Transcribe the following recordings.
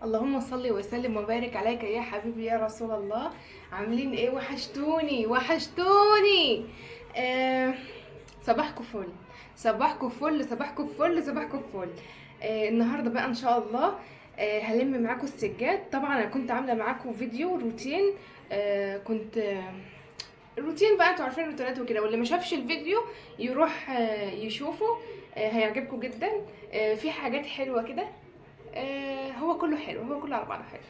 اللهم صل وسلم وبارك عليك يا حبيبي يا رسول الله. عاملين ايه؟ وحشتوني وحشتوني. آه صباحكم فل، صباحكم فل، صباحكم فل، صباحكم فل. النهارده بقى ان شاء الله هلم معاكم السجاد. طبعا انا كنت عامله معاكم فيديو روتين. كنت الروتين بقى، انتوا عارفين الروتينات وكده، واللي ما شافش الفيديو يروح يشوفه. هيعجبكم جدا. في حاجات حلوه كده. هو كله حلو، هو كله على بعضه حلو.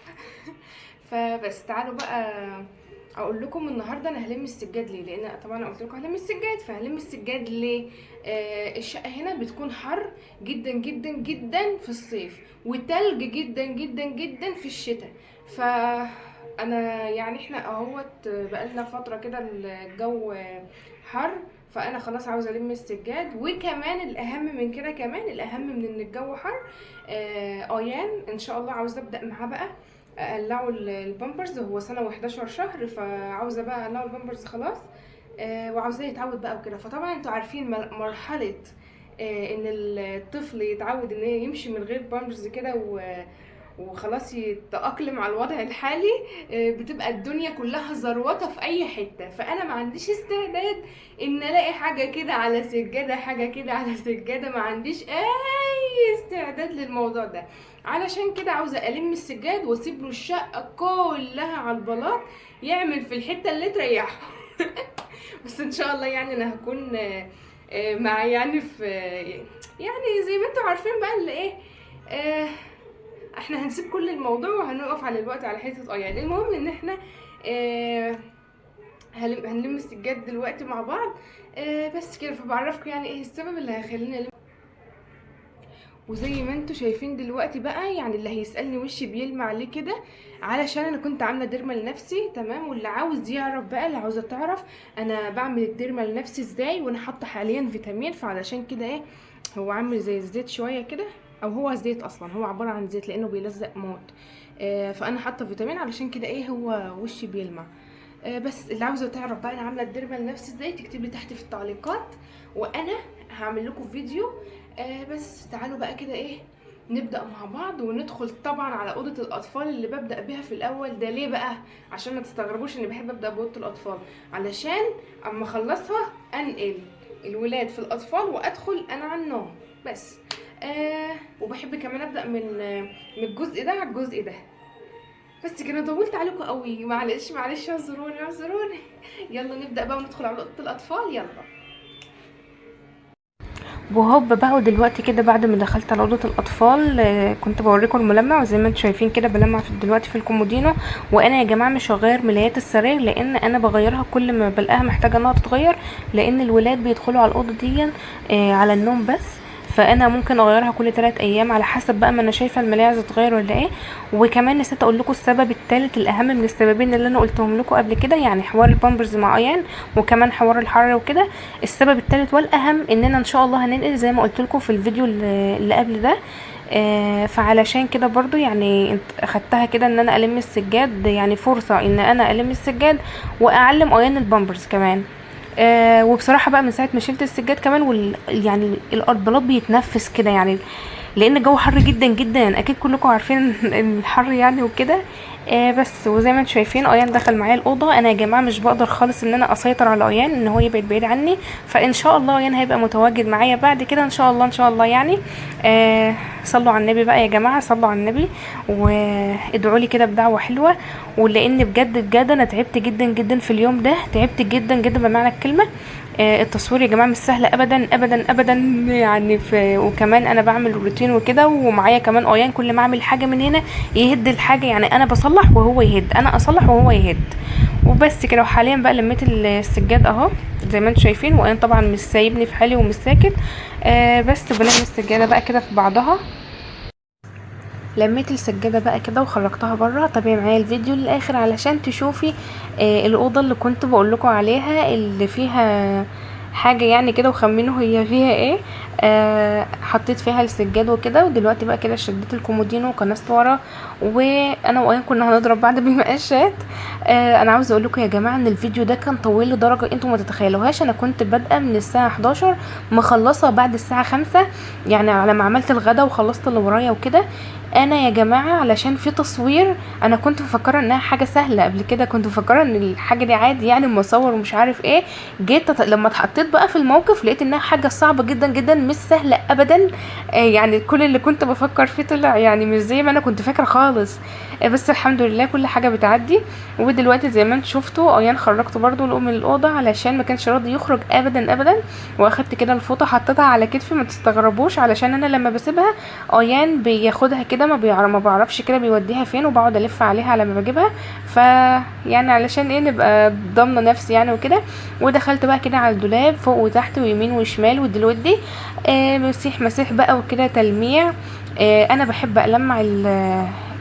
فبس تعالوا بقى اقول لكم النهارده انا هلم السجاد ليه. لان طبعا انا قلت لكم هلم السجاد، فهلم السجاد ليه؟ الشقه هنا بتكون حر جدا جدا جدا في الصيف، وتلج جدا جدا جدا في الشتاء. ف انا يعني احنا اهوت بقالنا فتره كده الجو حر. فانا خلاص عاوزه الم السجاد. وكمان الاهم من كده، كمان الاهم من ان الجو حر، ايان ان شاء الله عاوزه ابدا معاه بقى اقلعه البامبرز. هو سنه و11 شهر، فعاوزه بقى اقلعه البامبرز خلاص. وعاوزاه يتعود بقى وكده. فطبعا انتوا عارفين مرحله ان الطفل يتعود ان يمشي من غير بامبرز كده وخلاص يتأقلم على الوضع الحالي. بتبقى الدنيا كلها زروطة في اي حتة. فانا ما عنديش استعداد ان الاقي حاجة كده على سجادة، حاجة كده على سجادة. ما عنديش اي استعداد للموضوع ده. علشان كده عاوزة الم السجاد واسيب له الشقة كلها على البلاط يعمل في الحتة اللي تريحه. بس ان شاء الله يعني انا هكون مع يعني في يعني زي ما انتوا عارفين بقى اللي ايه. احنا هنسيب كل الموضوع وهنقف على الوقت على حته يعني. المهم ان احنا هنلم السجاد دلوقتي مع بعض. بس كده. فبعرفكم يعني ايه السبب اللي هيخليني الم. وزي ما انتوا شايفين دلوقتي بقى، يعني اللي هيسألني وشي بيلمع ليه كده، علشان انا كنت عامله ديرما لنفسي تمام. واللي عاوز يعرف بقى، اللي عاوزه تعرف انا بعمل الديرما لنفسي ازاي، وانا حاطه حاليا فيتامين. فعلشان كده ايه، هو عامل زي الزيت شويه كده، او هو زيت اصلا، هو عباره عن زيت لانه بيلزق موت. فانا حاطه فيتامين علشان كده ايه هو وشي بيلمع. بس اللي عاوزه تعرف بقى انا عامله الديرما لنفسي ازاي، تكتب لي تحت في التعليقات وانا هعمل لكم فيديو. بس تعالوا بقى كده ايه، نبدأ مع بعض وندخل طبعا على أوضة الأطفال اللي ببدأ بيها في الأول. ده ليه بقى؟ عشان ما تستغربوش إني بحب أبدأ بأوضة الأطفال، علشان أما أخلصها أنقل الولاد في الأطفال وأدخل أنا على النوم بس. وبحب كمان أبدأ من الجزء ده على الجزء ده. بس كده طولت عليكم قوي، معلش معلش، اعذروني اعذروني. يلا نبدأ بقى وندخل على أوضة الأطفال. يلا. وهوب بقى. ودلوقتي كده بعد ما دخلت على اوضه الاطفال، كنت بوريكم الملمع، وزي ما انتم شايفين كده بلمع دلوقتي في الكومودينو. وانا يا جماعه مش هغير ملايات السراير، لان انا بغيرها كل ما بلاقيها محتاجه انها تتغير، لان الولاد بيدخلوا على الاوضه دي على النوم بس. فانا ممكن اغيرها كل 3 ايام على حسب بقى ما انا شايفه الملايه عايزه تتغير ولا ايه. وكمان نسيت اقول لكم السبب الثالث الاهم من السببين اللي انا قلتهم لكم قبل كده، يعني حوار البامبرز مع ايان، وكمان حوار الحر وكده. السبب الثالث والاهم اننا ان شاء الله هننقل زي ما قلت لكم في الفيديو اللي قبل ده. فعلشان كده برضو يعني انت اخدتها كده ان انا الم السجاد، يعني فرصه ان انا الم السجاد واعلم ايان البامبرز كمان. وبصراحه بقى من ساعه ما شلت السجاد كمان يعني البلاط بيتنفس كده يعني، لان الجو حر جدا جدا، اكيد كلكم عارفين الحر يعني وكده. بس وزي ما انتم شايفين ايان دخل معايا الاوضه. انا يا جماعه مش بقدر خالص ان انا اسيطر على ايان ان هو يبعد بعيد عني، فان شاء الله ايان هيبقى متواجد معايا بعد كده ان شاء الله ان شاء الله يعني. صلوا على النبي بقى يا جماعه، صلوا على النبي وادعوا لي كده بدعوه حلوه. ولان بجد بجد انا تعبت جدا جدا في اليوم ده، تعبت جدا جدا بمعنى الكلمه. التصوير يا جماعه مش سهل ابدا ابدا ابدا يعني. وكمان انا بعمل روتين وكده، ومعايا كمان ايان كل ما اعمل حاجه من هنا يهد الحاجه، يعني انا بصلح وهو يهد، انا اصلح وهو يهد. وبس كده. وحاليا بقى لميت السجاد اهو زي ما انتم شايفين، وايان طبعا مش سايبني في حالي ومش ساكت. بس بلم السجاده بقى كده في بعضها. لميت السجاده بقى كده وخرجتها بره. طبيعي معايا الفيديو للاخر علشان تشوفي الاوضه اللي كنت بقول لكم عليها اللي فيها حاجه يعني كده، وخمنوا هي فيها ايه. حطيت فيها السجاد وكده. ودلوقتي بقى كده شديت الكومودينو وكنست ورا، وانا وايان كنا هنضرب بعض بالمقاشات. انا عاوزه اقول لكم يا جماعه ان الفيديو ده كان طويل لدرجه انتم ما تتخيلوهاش. انا كنت بادئه من الساعه 11 مخلصه بعد الساعه 5، يعني على ما عملت الغدا وخلصت اللي ورايا وكده. انا يا جماعه علشان في تصوير، انا كنت مفكره انها حاجه سهله قبل كده، كنت مفكره ان الحاجه دي عادي يعني مصور ومش عارف ايه. لما اتحطيت بقى في الموقف لقيت انها حاجه صعبه جدا جدا، مش سهله ابدا. يعني كل اللي كنت بفكر فيه طلع يعني مش زي ما انا كنت فاكره خالص. بس الحمد لله كل حاجه بتعدي. ودلوقتي زي ما انتم شفتوا ايان خرجته برضو من الاوضه علشان ما كانش راضي يخرج ابدا ابدا. واخدت كده الفوطه حطيتها على كتفي، ما تستغربوش علشان انا لما بسيبها ايان بياخدها كده، ما بعرفش كده بيوديها فين، وبقعد الف عليها على ما بجيبها. ف يعني علشان ايه نبقى ضامنه نفسي يعني وكده. ودخلت بقى كده على الدولاب فوق وتحت ويمين وشمال ودلودي. مسيح مسيح بقى وكده تلميع. انا بحب المع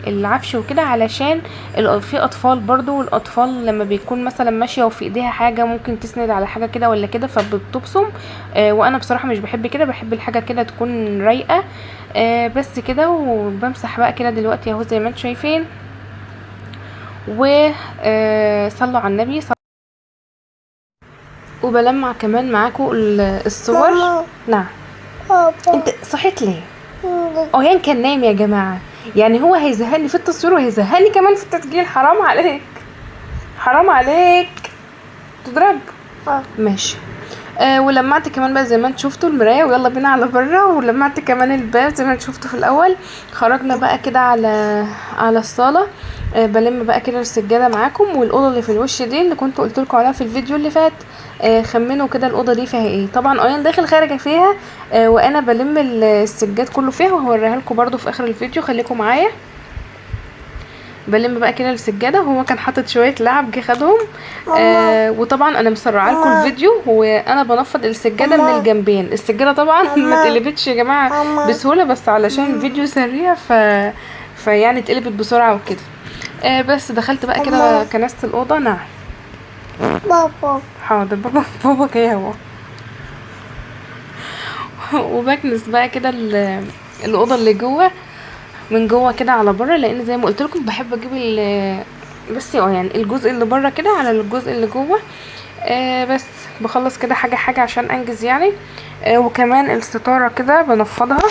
العفش وكده علشان في اطفال برضو، والاطفال لما بيكون مثلا ماشيه وفي ايديها حاجه ممكن تسند على حاجه كده ولا كده فبتبصم. وانا بصراحه مش بحب كده، بحب الحاجه كده تكون رايقه. بس كده. وبمسح بقى كده دلوقتي اهو زي ما انتم شايفين. وصلوا على النبي. وبلمع كمان معاكم الصور. ماما. نعم. بابا. انت صحيت ليه؟ اويان كان نايم يا جماعه. يعني هو هيزهقني في التصوير وهيزهقني كمان في التسجيل، حرام عليك، حرام عليك تضرب. ماشي. ولمعت كمان بقى زي ما انتوا شفتوا المرايه، ويلا بينا على بره. ولمعت كمان الباب زي ما انتوا شفتوا في الاول. خرجنا بقى كده على الصاله. بلم بقى كده السجاده معاكم، والاوضه اللي في الوش دي اللي كنت قلت لكم عليها في الفيديو اللي فات. خمنوا كده الاوضه دي فيها ايه. طبعا ايان داخل خارجه فيها. وانا بلم السجاد كله فيها، وهوريها لكم برده في اخر الفيديو، خليكم معايا. بلم بقى كده السجاده. هو كان حاطط شويه لعب جه خدهم. وطبعا انا مسرعه لكم الفيديو وانا بنفض السجاده من الجنبين. السجاده طبعا ما اتقلبتش يا جماعه بسهوله، بس علشان الفيديو سريع فيعني اتقلبت بسرعه وكده. بس دخلت بقى كده كنست الاوضه. نعم بابا. حاضر بابا. بابا جاي اهو. وبكنس بقى كده الاوضه اللي جوه من جوه كده على بره، لان زي ما قلت لكم بحب اجيب بس يعني الجزء اللي بره كده على الجزء اللي جوه. بس بخلص كده حاجه حاجه عشان انجز يعني. وكمان الستاره كده بنفضها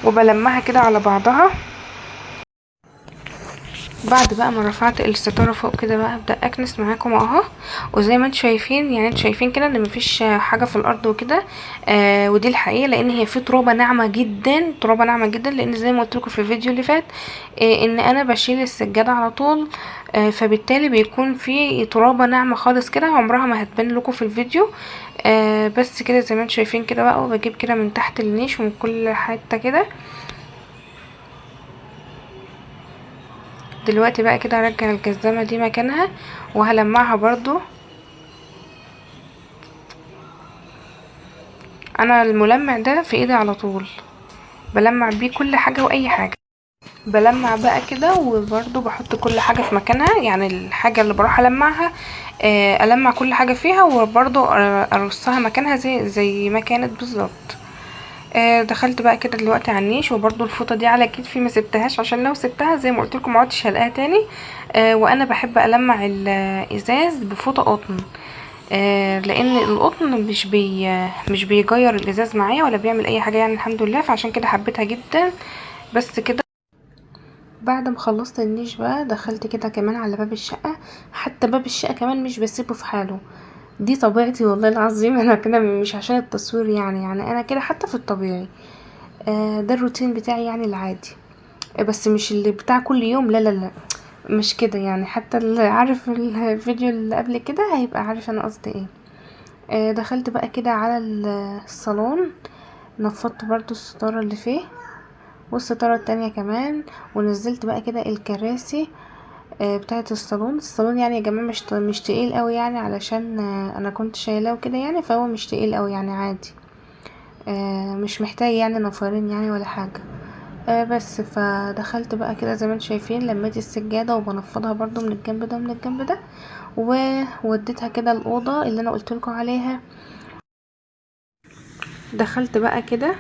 وبلمها كده على بعضها. بعد بقى ما رفعت الستاره فوق كده بقى ابدا اكنس معاكم اهو. وزي ما انتم شايفين يعني انتم شايفين كده ان مفيش حاجه في الارض وكده. ودي الحقيقه، لان هي في ترابه ناعمه جدا، ترابه ناعمه جدا، لان زي ما قلت لكم في الفيديو اللي فات ان انا بشيل السجاده على طول. فبالتالي بيكون في ترابه ناعمه خالص كده، عمرها ما هتبان لكم في الفيديو. بس كده زي ما انتم شايفين كده بقى. وبجيب كده من تحت النيش ومن كل حته كده. دلوقتي بقى كده هرجع الجزامة دي مكانها وهلمعها برضو. انا الملمع ده في ايدي على طول، بلمع بيه كل حاجة واي حاجة. بلمع بقى كده وبرضو بحط كل حاجة في مكانها، يعني الحاجة اللي بروح المعها المع كل حاجة فيها، وبرضو ارصها مكانها زي ما كانت بالظبط. دخلت بقى كده دلوقتي على النيش، وبرضو الفوطه دي على كتفي ما سبتهاش عشان لو سبتها زي ما قلت لكم ما عدتش هلاقيها تاني. وانا بحب المع الازاز بفوطه قطن. لان القطن مش بيغير الازاز معايا ولا بيعمل اي حاجه يعني الحمد لله، فعشان كده حبيتها جدا. بس كده. بعد ما خلصت النيش بقى دخلت كده كمان على باب الشقه. حتى باب الشقه كمان مش بسيبه في حاله، دي طبيعتي والله العظيم. انا كده مش عشان التصوير يعني انا كده حتى في الطبيعي. ده الروتين بتاعي يعني العادي. بس مش اللي بتاع كل يوم، لا لا لا، مش كده يعني. حتى اللي عارف الفيديو اللي قبل كده هيبقى عارف انا قصدي ايه. دخلت بقى كده على الصالون. نفضت برضو الستارة اللي فيه والستارة التانية كمان. ونزلت بقى كده الكراسي بتاعة الصالون يعني يا جماعة مش تقيل قوي يعني، علشان انا كنت شايلاه وكده يعني، فهو مش تقيل قوي يعني عادي. مش محتاج يعني نفرين يعني ولا حاجة. بس فدخلت بقى كده زي ما انتم شايفين، لميت السجادة وبنفضها برضو من الجنب ده ومن الجنب ده، ووديتها كده الأوضة اللي انا قلت لكم عليها. دخلت بقى كده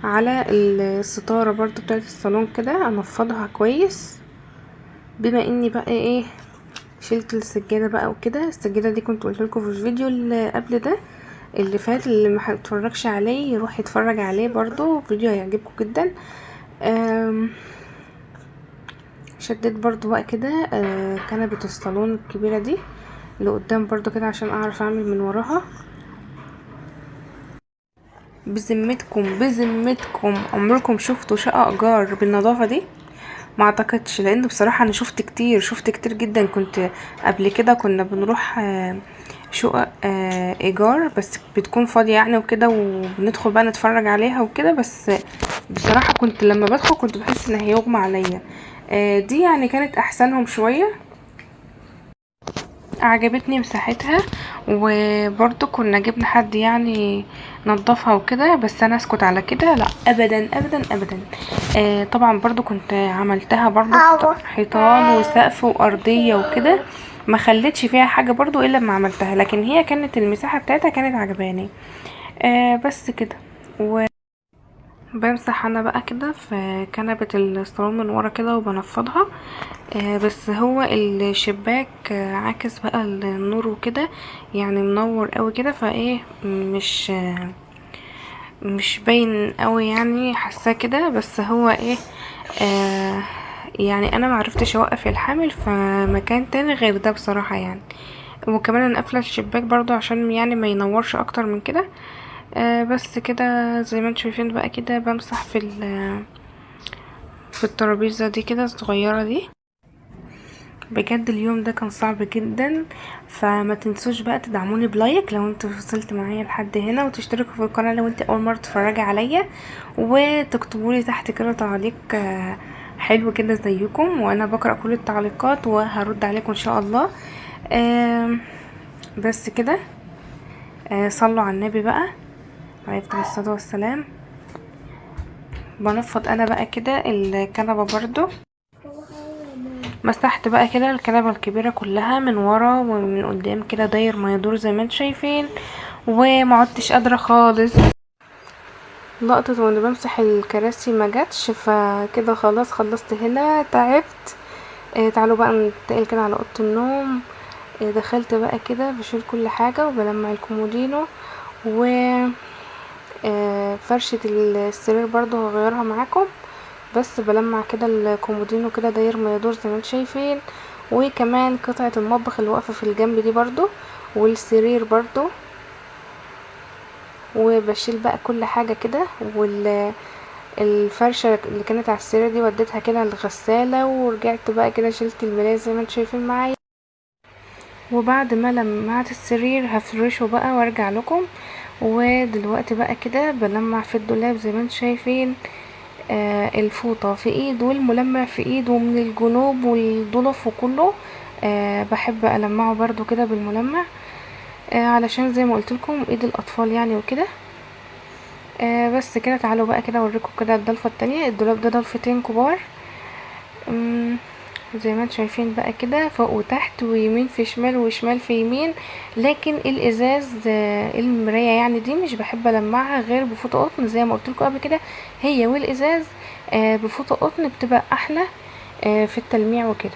على الستارة برضو بتاعت الصالون كده انفضها كويس، بما اني بقى ايه شلت السجادة بقى وكده. السجادة دي كنت قلت لكم في الفيديو اللي قبل ده اللي فات، اللي ما اتفرجش عليه يروح يتفرج عليه برضو، فيديو هيعجبكم جدا. شديت برضو بقى كده كنبة الصالون الكبيرة دي اللي قدام برضو كده عشان اعرف اعمل من وراها. بذمتكم عمركم شفتوا شقة ايجار بالنظافة دي؟ ما اعتقدش، لان بصراحة انا شفت كتير جدا. كنت قبل كده كنا بنروح شقق ايجار بس بتكون فاضية يعني وكده، وبندخل بقى نتفرج عليها وكده. بس بصراحة كنت لما بدخل كنت بحس ان هيغمى عليا. دي يعني كانت احسنهم شوية، عجبتني مساحتها. وبرضو كنا جبنا حد يعني نظفها وكده، بس انا اسكت على كده لا، ابدا ابدا ابدا. طبعا برضو كنت عملتها برضو حيطان وسقف وارضية وكده، ما خليتش فيها حاجة برضو الا لما عملتها، لكن هي كانت المساحة بتاعتها كانت عجباني. بس كده. بمسح انا بقى كده في كنبة الصالون من ورا كده وبنفضها. بس هو الشباك عاكس بقى النور وكده، يعني منور قوي كده، فايه مش باين قوي يعني، حاساه كده. بس هو ايه يعني انا معرفتش اوقف الحامل في مكان تاني غير ده بصراحة يعني. وكمان انا قافله الشباك برضو عشان يعني ما ينورش اكتر من كده. بس كده زي ما انتم شايفين بقى كده بمسح في الترابيزه دي كده الصغيره دي. بجد اليوم ده كان صعب جدا، فما تنسوش بقى تدعموني بلايك لو انتوا وصلت معايا لحد هنا، وتشتركوا في القناه لو انت اول مره تتفرجي عليا، وتكتبولي تحت كده تعليق حلو كده زيكم، وانا بقرا كل التعليقات وهرد عليكم ان شاء الله. آم، بس كده. صلوا على النبي بقى عليه الصلاه والسلام. بنفض انا بقى كده الكنبه برضو، مسحت بقى كده الكنبه الكبيره كلها من ورا ومن قدام كده داير ما يدور زي ما انتم شايفين، وما عدتش قادره خالص. لقطه وانا بمسح الكراسي ما جاتش، فكده خلاص خلصت هنا تعبت. تعالوا بقى ننتقل كده على اوضه النوم. دخلت بقى كده بشيل كل حاجه وبلمع الكومودينو، و فرشة السرير برضو هغيرها معاكم، بس بلمع كده الكومودينو كده داير ما يدور زي ما انتم شايفين. وكمان قطعة المطبخ اللي واقفة في الجنب دي برضو، والسرير برضو. وبشيل بقى كل حاجة كده، الفرشة اللي كانت على السرير دي وديتها كده الغسالة، ورجعت بقى كده شلت الملاية زي ما انتم شايفين معايا. وبعد ما لمعت السرير هفرشه بقى وارجع لكم. ودلوقتي بقى كده بلمع في الدولاب زي ما انتم شايفين. الفوطة في ايد والملمع في ايد، ومن الجنوب والضلف وكله بحب ألمعه برضو كده بالملمع، علشان زي ما قلت لكم ايد الاطفال يعني وكده. بس كده تعالوا بقى كده اوريكم كده الضلفة التانية. الدولاب ده ضلفتين كبار، زي ما انتم شايفين بقى كده، فوق وتحت ويمين في شمال وشمال في يمين. لكن الازاز المرايه يعني دي مش بحب المعها غير بفوطه قطن زي ما قلت لكم قبل كده، هي والازاز بفوطه قطن بتبقى احلى في التلميع وكده.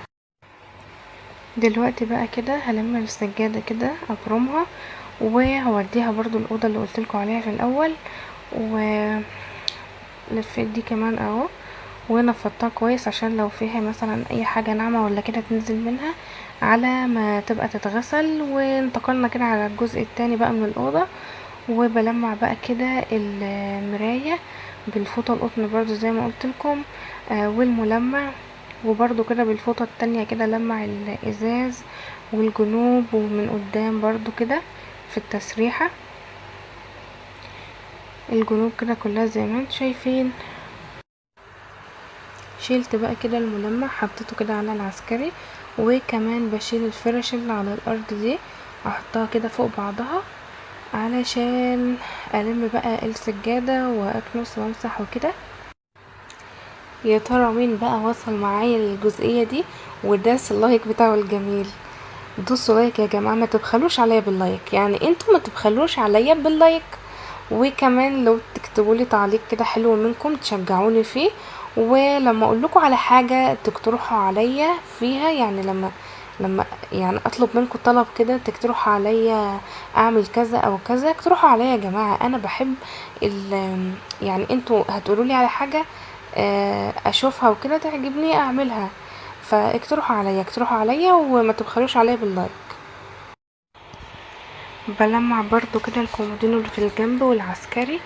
دلوقتي بقى كده هلم السجاده كده ابرمها، وهوديها برضو الاوضه اللي قلت لكم عليها في الاول. ولفيت دي كمان اهو، ونفضتها كويس عشان لو فيها مثلا اي حاجة ناعمة ولا كده تنزل منها على ما تبقى تتغسل. وانتقلنا كده على الجزء التاني بقى من الأوضة، وبلمع بقى كده المراية بالفوطة القطن برضو زي ما قلت لكم، والملمع. وبرضو كده بالفوطة التانية كده لمع الازاز والجنوب ومن قدام برضو كده في التسريحة، الجنوب كده كلها زي ما انتم شايفين. شيلت بقى كده الملمع حطيته كده على العسكري، وكمان بشيل الفرش اللي على الارض دي احطها كده فوق بعضها علشان الم بقى السجادة واكنس وامسح وكده. يا ترى مين بقى وصل معايا للجزئية دي وداس اللايك بتاعه الجميل؟ دوسوا لايك يا جماعة، ما تبخلوش عليا باللايك، يعني انتوا ما تبخلوش عليا باللايك. وكمان لو تكتبوا لي تعليق كده حلو منكم تشجعوني فيه، ولما اقول لكم على حاجه تقترحوا عليا فيها، يعني لما يعني اطلب منكم طلب كده تقترحوا عليا اعمل كذا او كذا، اقترحوا عليا يا جماعه. انا بحب يعني انتوا هتقولوا لي على حاجه اشوفها وكده تعجبني اعملها، فاقترحوا عليا اقترحوا عليا وما تبخلوش عليا باللايك. بلمع برضو كده الكومودينو اللي في الجنب والعسكري.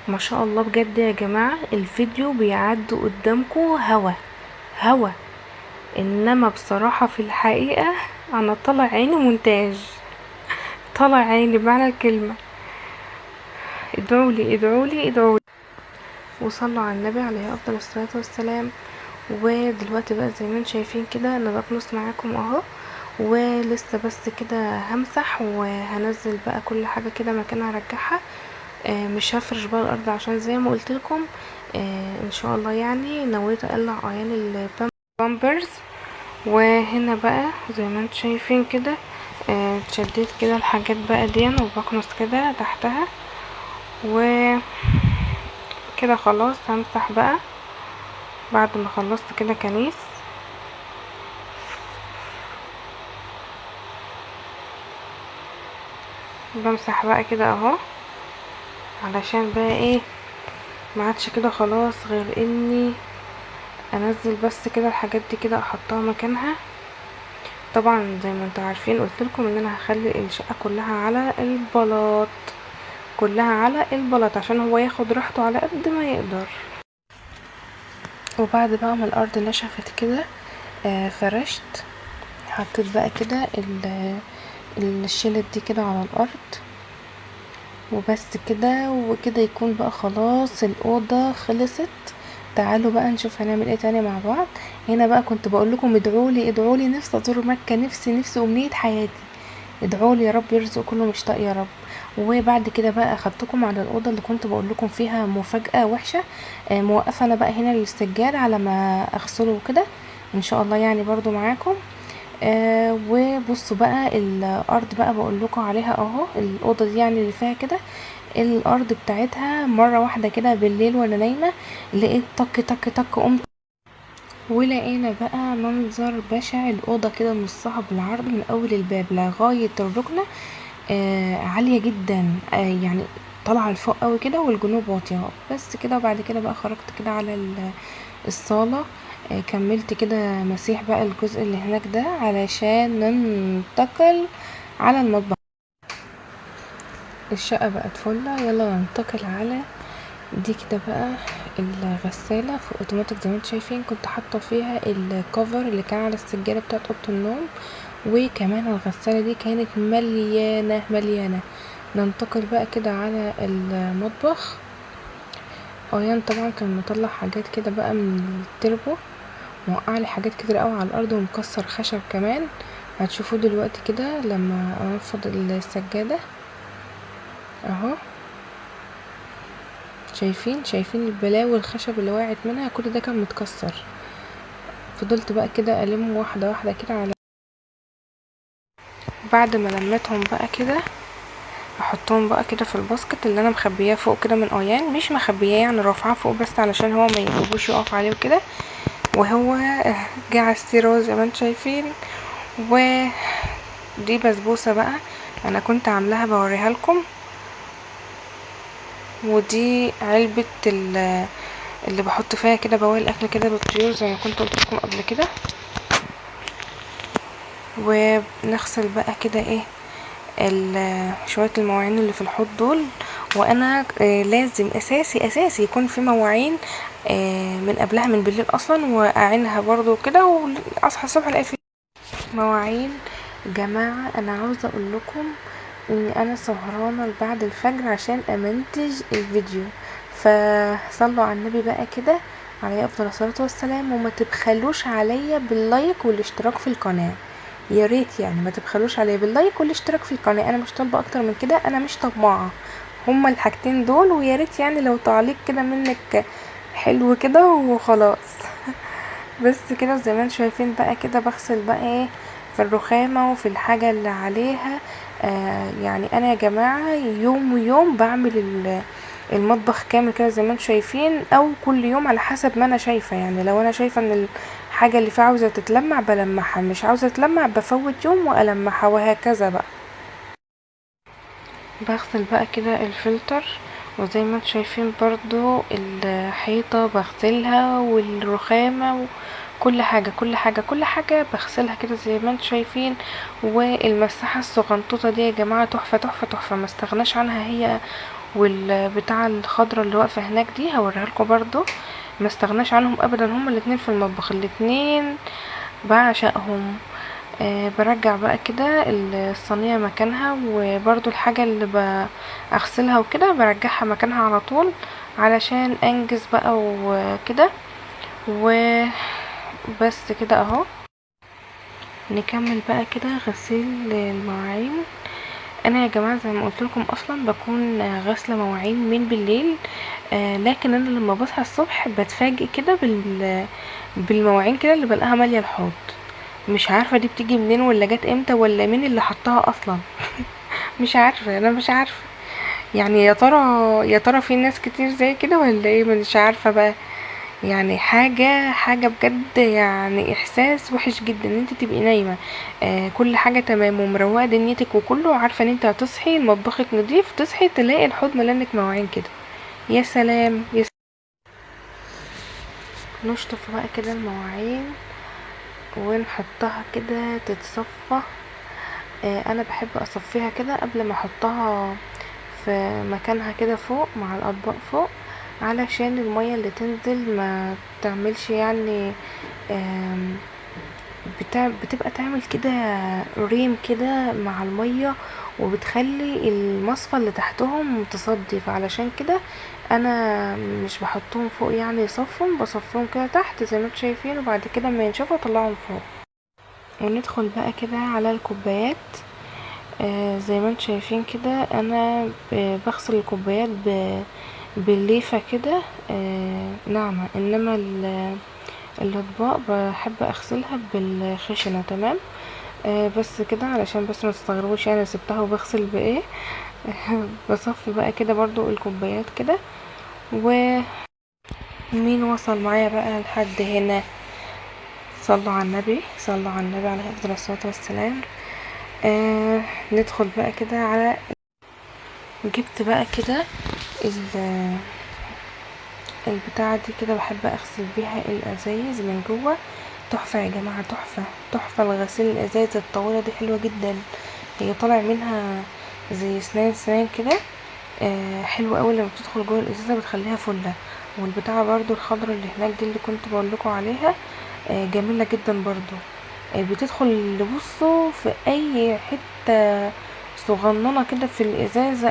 ما شاء الله بجد يا جماعة الفيديو بيعدوا قدامكم هوا، انما بصراحة في الحقيقة انا طلع عيني مونتاج، طلع عيني بمعنى الكلمة. ادعولي ادعولي ادعولي وصلوا على النبي عليه افضل الصلاة والسلام. ودلوقتي بقى زي ما انتم شايفين كده انا بخلص معاكم اهو، ولسه بس كده همسح وهنزل بقى كل حاجة كده مكانها ارجعها. مش هفرش بقى الارض عشان زي ما قلت لكم ان شاء الله يعني نويت اقلع عيان البامبرز. وهنا بقى زي ما انتم شايفين كده شديت كده الحاجات بقى دي وبكنس كده تحتها، وكده خلاص همسح بقى بعد ما خلصت كده كنيس. بمسح بقى كده اهو علشان بقى ايه ما عادش كده خلاص غير اني انزل بس كده الحاجات دي كده احطها مكانها. طبعا زي ما انتوا عارفين قلتلكم ان انا هخلي الشقة كلها على البلاط، كلها على البلاط عشان هو ياخد راحته على قد ما يقدر. وبعد بقى ما الارض نشفت كده فرشت، حطيت بقى كده الشلت دي كده على الارض وبس كده، وكده يكون بقى خلاص الأوضة خلصت. تعالوا بقى نشوف هنعمل ايه تاني مع بعض. هنا بقى كنت بقول لكم ادعولي ادعولي نفسي ازور مكة، نفسي امنية حياتي، ادعولي يا رب يرزق كله مشتاق يا رب. وبعد كده بقى اخدتكم على الاوضه اللي كنت بقول لكم فيها مفاجاه وحشه. موقفه انا بقى هنا السجاد على ما اغسله وكده ان شاء الله يعني برضو معاكم. وبصوا بقى الارض بقى بقول لكم عليها اهو، الاوضه دي يعني اللي فيها كده الارض بتاعتها مره واحده كده بالليل وانا نايمه لقيت طك طك طك، قمت ولقينا بقى منظر بشع. الأوضة كده نصها بالعرض من أول الباب لغاية الركنة عالية جدا، يعني طالعة لفوق قوي كده والجنوب واطية بس كده. وبعد كده بقى خرجت كده على الصالة، كملت كده مسيح بقى الجزء اللي هناك ده علشان ننتقل على المطبخ. الشقة بقت فلة، يلا ننتقل على دي كده بقى الغسالة في اوتوماتيك زي ما انتم شايفين. كنت حاطة فيها الكفر اللي كان على السجادة بتاعت اوضة النوم، وكمان الغسالة دي كانت مليانة مليانة. ننتقل بقى كده على المطبخ. ايان طبعا كان مطلع حاجات كده بقى من التربو، موقع لي حاجات كتير قوي على الارض ومكسر خشب كمان، هتشوفوه دلوقتي كده لما انفض السجادة اهو. شايفين البلاوي الخشب اللي وقعت منها، كل ده كان متكسر. فضلت بقى كده الم واحده واحده كده على بعد ما لميتهم بقى كده احطهم بقى كده في الباسكت اللي انا مخبياه فوق كده من ايان، مش مخبياه يعني رافعاه فوق بس علشان هو ما يجيبوش يقف عليه وكده. وهو جه على السيرو زي ما انتم شايفين. ودي بسبوسه بقى انا كنت عاملاها بوريها لكم، ودي علبه اللي بحط فيها كده بواقي الاكل كده للطيور زي ما كنت قلت لكم قبل كده. وبنغسل بقى كده ايه شويه المواعين اللي في الحوض دول. وانا لازم اساسي يكون في مواعين من قبلها من بالليل اصلا، واعينها برضو كده واصحى الصبح الاقي في مواعين. جماعه انا عاوزه اقول لكم اني انا سهرانه بعد الفجر عشان امنتج الفيديو، فصلوا على النبي بقى كده عليه افضل الصلاه والسلام، وما تبخلوش عليا باللايك والاشتراك في القناه. يا ريت يعني ما تبخلوش عليا باللايك والاشتراك في القناه، انا مش طالبه اكتر من كده، انا مش طماعه، هما الحاجتين دول. ويا ريت يعني لو تعليق كده منك حلو كده وخلاص. بس كده زي ما انتم شايفين بقى كده بغسل بقى ايه في الرخامه وفي الحاجه اللي عليها يعني انا يا جماعة يوم ويوم بعمل المطبخ كامل كده زي ما انتم شايفين، او كل يوم على حسب ما انا شايفة. يعني لو انا شايفة ان الحاجة اللي فيها عاوزة تتلمع بلمعها، مش عاوزة تلمع بفوت يوم والمعها، وهكذا بقى. بغسل بقى كده الفلتر، وزي ما انتم شايفين برضو الحيطة بغسلها، والرخامة، وكل حاجة كل حاجة كل حاجة بغسلها كده زي ما انتم شايفين. والمساحة الصغنطوطة دي يا جماعة تحفة تحفة تحفة، ما استغناش عنها هي. والبتاع الخضرة اللي واقفة هناك دي هوريها لكم برضو، ما استغناش عنهم ابدا. هما الاتنين في المطبخ، الاتنين بعشقهم. برجع بقى كده الصينية مكانها، وبرضو الحاجة اللي اغسلها وكده برجعها مكانها على طول، علشان انجز بقى وكده. وبس كده اهو. نكمل بقى كده غسيل المواعين. انا يا جماعه زي ما قلت لكم اصلا بكون غاسله مواعين من بالليل، لكن انا لما بصحى الصبح بتفاجئ كده بالمواعين كده اللي بلاقيها ماليه الحوض. مش عارفه دي بتيجي منين، ولا جت امتى، ولا مين اللي حطها اصلا. مش عارفه، انا مش عارفه. يعني يا ترى في ناس كتير زي كده ولا ايه، مش عارفه بقى. يعني حاجة بجد، يعني احساس وحش جدا ان انت تبقي نايمة كل حاجة تمام ومروقة دنيتك وكله، عارفة ان انت هتصحي مطبخك نضيف، تصحي تلاقي الحوض ملانك مواعين كده. يا سلام يا سلام. نشطف بقى كده المواعين ونحطها كده تتصفى. انا بحب اصفيها كده قبل ما احطها في مكانها كده فوق مع الاطباق فوق، علشان المية اللي تنزل ما تعملش يعني آم، بتبقى تعمل كده ريم كده مع المية، وبتخلي المصفى اللي تحتهم تصدي. فعلشان كده انا مش بحطهم فوق يعني يصفهم، بصفهم كده تحت زي ما انتم شايفين، وبعد كده ما ينشفوا اطلعهم فوق. وندخل بقى كده على الكوبايات. زي ما انتم شايفين كده انا بغسل الكوبايات بالليفة كده ناعمة، انما الاطباق بحب اغسلها بالخشنة. تمام. بس كده علشان بس ما تستغربوش يعني سبتها وبغسل بايه. بصفي بقى كده برضو الكوبايات كده. ومين وصل معايا بقى لحد هنا؟ صلوا على النبي، صلوا على النبي عليه افضل الصلاة والسلام. ندخل بقى كده على، جبت بقى كده البتاعة دي كده، بحب اغسل بيها الازايز من جوه. تحفة يا جماعة، تحفة تحفة. الغسيل الازايز الطويلة دي حلوة جدا، هي طالع منها زي سنان كده. حلوة قوي لما بتدخل جوه الازازة بتخليها فلة. والبتاعة برضو الخضرة اللي هناك دي اللي كنت بقولكوا عليها جميلة جدا برضو. بتدخل لبصوا في اي حتة صغننة كده في الازازة،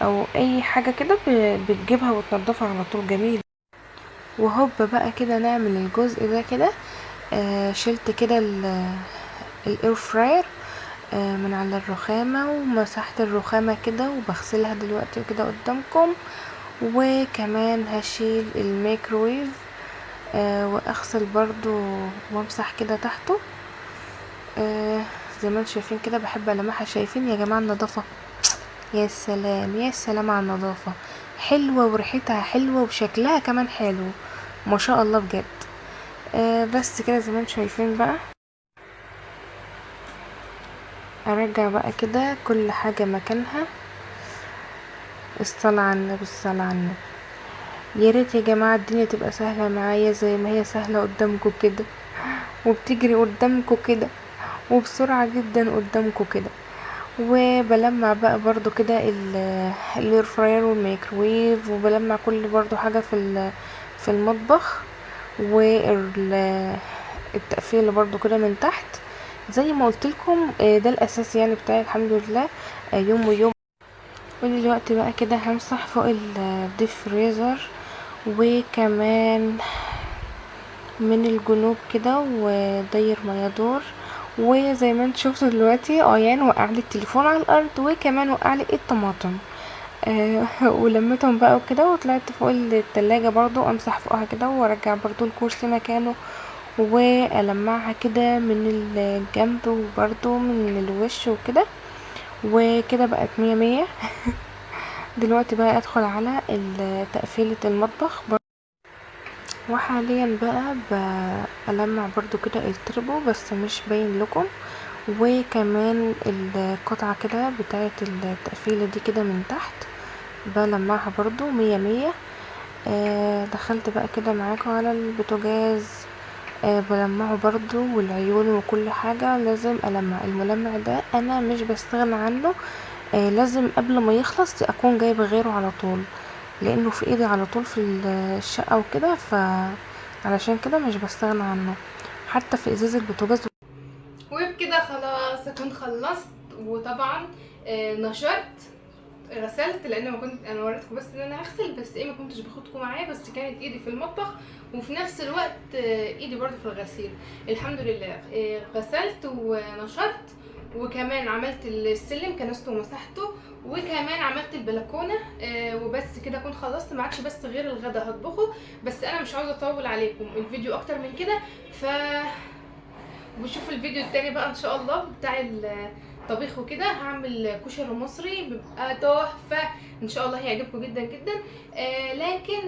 او اي حاجة كده بتجيبها وتنضفها على طول. جميل. وهوب بقى كده نعمل الجزء ده كده. شلت كده الاير فراير من على الرخامة، ومسحت الرخامة كده وبغسلها دلوقتي كده قدامكم. وكمان هشيل الميكرويف واغسل برضو وامسح كده تحته. زي ما انتم شايفين كده بحب المحها. شايفين يا جماعة النظافة؟ يا سلام يا سلام على النظافة، حلوة وريحتها حلوة وشكلها كمان حلو، ما شاء الله بجد. بس كده زي ما انتم شايفين بقى. ارجع بقى كده كل حاجة مكانها. الصلاة على النبي، الصلاة على النبي. يا ريت يا جماعة الدنيا تبقى سهلة معايا زي ما هي سهلة قدامكم كده، وبتجري قدامكم كده، وبسرعة جدا قدامكم كده. وبلمع بقى برضو كده الاير فراير والميكروويف، وبلمع كل برضو حاجة في المطبخ. والتقفيل برضو كده من تحت زي ما قلت لكم. ده الاساس يعني بتاعي الحمد لله، يوم ويوم. ودلوقتي بقى كده همسح فوق الديب فريزر، وكمان من الجنوب كده وداير ما يدور. وزي ما انت شفتوا دلوقتي يعني وقعلي التليفون على الارض، وكمان وقعلي الطماطم. ولمتهم بقى وكده، وطلعت فوق التلاجة برضو امسح فوقها كده، وارجع برضو الكرسي مكانه، والمعها كده من الجنب وبرضو من الوش وكده. وكده بقت 100 دلوقتي بقى ادخل على تقفيلة المطبخ وحاليا بقى بلمع برضو كده التربو بس مش باين لكم، وكمان القطعة كده بتاعة التقفيلة دي كده من تحت بلمعها برضو 100. دخلت بقى كده معاكم على البوتاجاز بلمعه برضو، والعيون وكل حاجة لازم ألمع. الملمع ده أنا مش بستغنى عنه، لازم قبل ما يخلص اكون جايبه غيره على طول، لانه في ايدي على طول في الشقه وكده، علشان كده مش بستغنى عنه حتى في ازاز البوتاجاز. وبكده خلاص اكون خلصت. وطبعا نشرت غسلت، لان ما كنت انا وريتكم بس ان انا هغسل، بس ما كنتش باخدكم معايا، بس كانت ايدي في المطبخ وفي نفس الوقت ايدي برضه في الغسيل. الحمد لله غسلت ونشرت، وكمان عملت السلم كنسته ومسحته، وكمان عملت البلكونه. وبس كده اكون خلصت. ما عادش بس غير الغدا هطبخه، بس انا مش عاوزه اطول عليكم الفيديو اكتر من كده. وشوفوا الفيديو التاني بقى ان شاء الله بتاع الطبيخ وكده. هعمل كشري مصري بيبقى تحفه ان شاء الله، هيعجبكم جدا جدا. لكن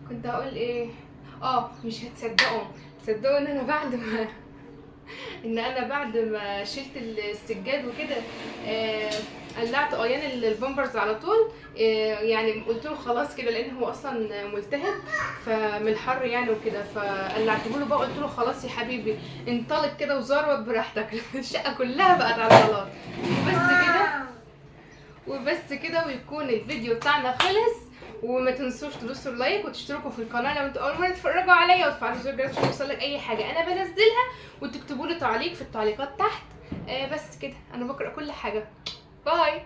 كنت هقول ايه، مش هتصدقوا ان انا بعد ما شلت السجاد وكده قلعت قيان البامبرز على طول. يعني قلت له خلاص كده، لان هو اصلا ملتهب فمن الحر يعني وكده، فقلعته له بقى. قلت له خلاص يا حبيبي انطلق كده وزروت براحتك. الشقه كلها بقت على الغلط. وبس كده ويكون الفيديو بتاعنا خلص. وما تنسوش تدوسوا اللايك وتشتركوا في القناه لو انتوا اول مره تتفرجوا عليا، وتفعلوا زر الجرس عشان يوصلك اي حاجه انا بنزلها، وتكتبوا لي تعليق في التعليقات تحت. بس كده انا بقرا كل حاجه. باي.